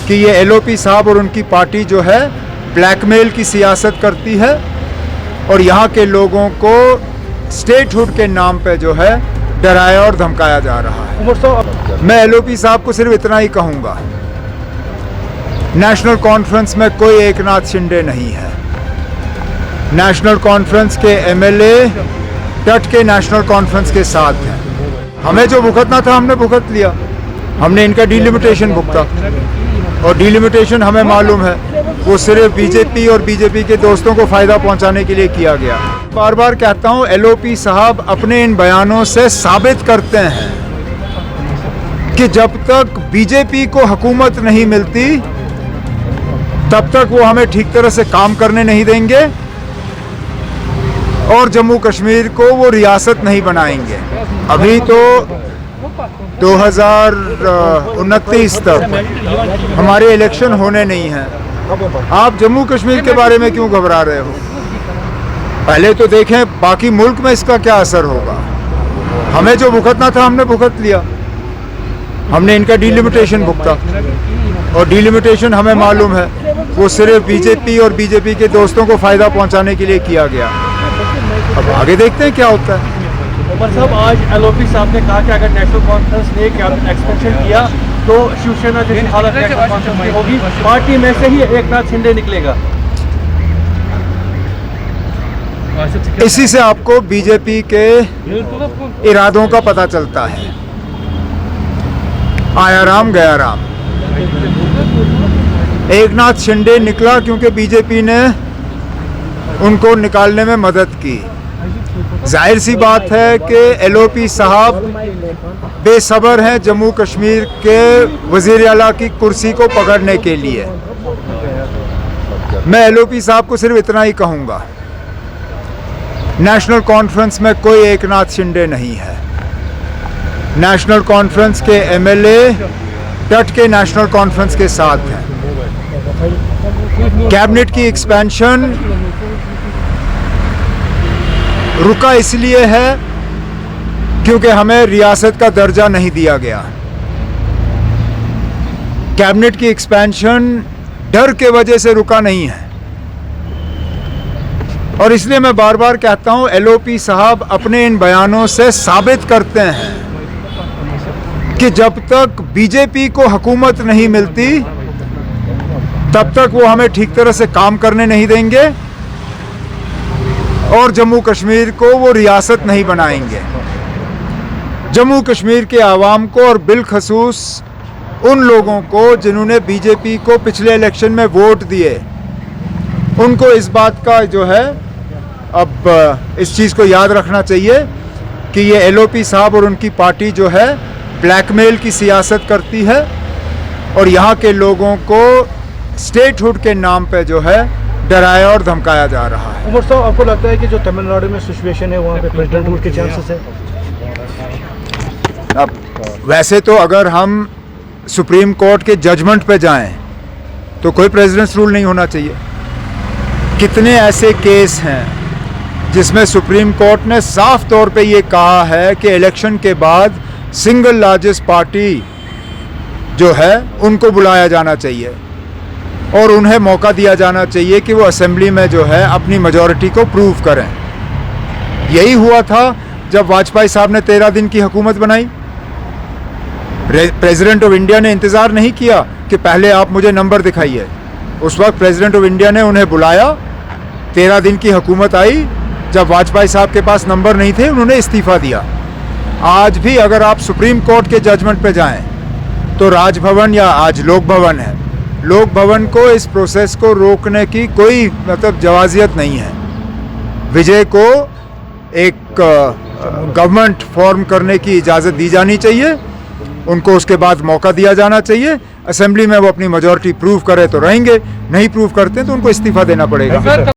कि ये एलओपी साहब और उनकी पार्टी जो है ब्लैकमेल की सियासत करती है और यहाँ के लोगों को स्टेटहुड के नाम पे जो है डराया और धमकाया जा रहा है। मैं एलओपी साहब को सिर्फ इतना ही कहूँगा, नेशनल कॉन्फ्रेंस में कोई एकनाथ शिंदे नहीं है। नेशनल कॉन्फ्रेंस के एमएलए डट के नेशनल कॉन्फ्रेंस के साथ हैं। हमें जो भुगतना था हमने भुगत लिया, हमने इनका डिलिमिटेशन भुगता और डिलिमिटेशन हमें मालूम है वो सिर्फ बीजेपी और बीजेपी के दोस्तों को फायदा पहुंचाने के लिए किया गया। बार बार कहता हूं, एलओपी साहब अपने इन बयानों से साबित करते हैं कि जब तक बीजेपी को हुकूमत नहीं मिलती तब तक वो हमें ठीक तरह से काम करने नहीं देंगे और जम्मू कश्मीर को वो रियासत नहीं बनाएंगे। अभी तो 2029 तक हमारे इलेक्शन होने नहीं हैं। आप जम्मू कश्मीर के बारे में क्यों घबरा रहे हो? पहले तो देखें बाकी मुल्क में इसका क्या असर होगा। हमें जो भुगतना था हमने भुगत लिया, हमने इनका डिलिमिटेशन भुगता और डिलिमिटेशन हमें मालूम है वो सिर्फ बीजेपी और बीजेपी के दोस्तों को फायदा पहुंचाने के लिए किया गया। अब आगे देखते हैं क्या होता है। उमर साहब, आज एलओपी साहब ने कहा कि अगर नेशनल कॉन्फ्रेंस ने कैबिनेट एक्सपेंशन किया तो शिवसेना जैसी हालत नेशनल कॉन्फ्रेंस में होगी, पार्टी में से ही एकनाथ शिंदे निकलेगा। इसी से आपको बीजेपी के इरादों का पता चलता है। आया राम गया राम। एकनाथ शिंदे निकला क्योंकि बीजेपी ने उनको निकालने में मदद की। जाहिर सी बात है कि एलओपी साहब बेसब्र हैं जम्मू कश्मीर के वजीर आला की कुर्सी को पकड़ने के लिए। मैं एलओपी साहब को सिर्फ इतना ही कहूँगा, नेशनल कॉन्फ्रेंस में कोई एकनाथ शिंदे नहीं है। नेशनल कॉन्फ्रेंस के एमएलए डट के नेशनल कॉन्फ्रेंस के साथ हैं। कैबिनेट की एक्सपेंशन रुका इसलिए है क्योंकि हमें रियासत का दर्जा नहीं दिया गया। कैबिनेट की एक्सपेंशन डर के वजह से रुका नहीं है और इसलिए मैं बार बार कहता हूं, एलओपी साहब अपने इन बयानों से साबित करते हैं कि जब तक बीजेपी को हुकूमत नहीं मिलती तब तक वो हमें ठीक तरह से काम करने नहीं देंगे और जम्मू कश्मीर को वो रियासत नहीं बनाएंगे। जम्मू कश्मीर के आवाम को और बिलखसूस उन लोगों को जिन्होंने बीजेपी को पिछले इलेक्शन में वोट दिए, उनको इस बात का जो है अब इस चीज़ को याद रखना चाहिए कि ये एलओपी साहब और उनकी पार्टी जो है ब्लैकमेल की सियासत करती है और यहाँ के लोगों को स्टेटहुड के नाम पे जो है डराया और धमकाया जा रहा है। उमर साहब, आपको लगता है कि जो तमिलनाडु में सिचुएशन है वहाँ पे प्रेसिडेंट रूल के चांसेस है? अब वैसे तो अगर हम सुप्रीम कोर्ट के जजमेंट पे जाएं तो कोई प्रेसिडेंट्स रूल नहीं होना चाहिए। कितने ऐसे केस हैं जिसमें सुप्रीम कोर्ट ने साफ तौर पे ये कहा है कि इलेक्शन के बाद सिंगल लार्जेस्ट पार्टी जो है उनको बुलाया जाना चाहिए और उन्हें मौका दिया जाना चाहिए कि वो असेंबली में जो है अपनी मेजॉरिटी को प्रूव करें। यही हुआ था जब वाजपेयी साहब ने 13 दिन की हुकूमत बनाई। प्रेसिडेंट ऑफ इंडिया ने इंतज़ार नहीं किया कि पहले आप मुझे नंबर दिखाइए। उस वक्त प्रेसिडेंट ऑफ इंडिया ने उन्हें बुलाया, 13 दिन की हुकूमत आई। जब वाजपेयी साहब के पास नंबर नहीं थे उन्होंने इस्तीफ़ा दिया। आज भी अगर आप सुप्रीम कोर्ट के जजमेंट पे जाएं तो राजभवन या आज लोक भवन है, लोक भवन को इस प्रोसेस को रोकने की कोई मतलब जवाजियत नहीं है। विजय को एक गवर्नमेंट फॉर्म करने की इजाज़त दी जानी चाहिए, उनको उसके बाद मौका दिया जाना चाहिए। असेंबली में वो अपनी मेजॉरिटी प्रूव करे तो रहेंगे, नहीं प्रूव करते तो उनको इस्तीफ़ा देना पड़ेगा।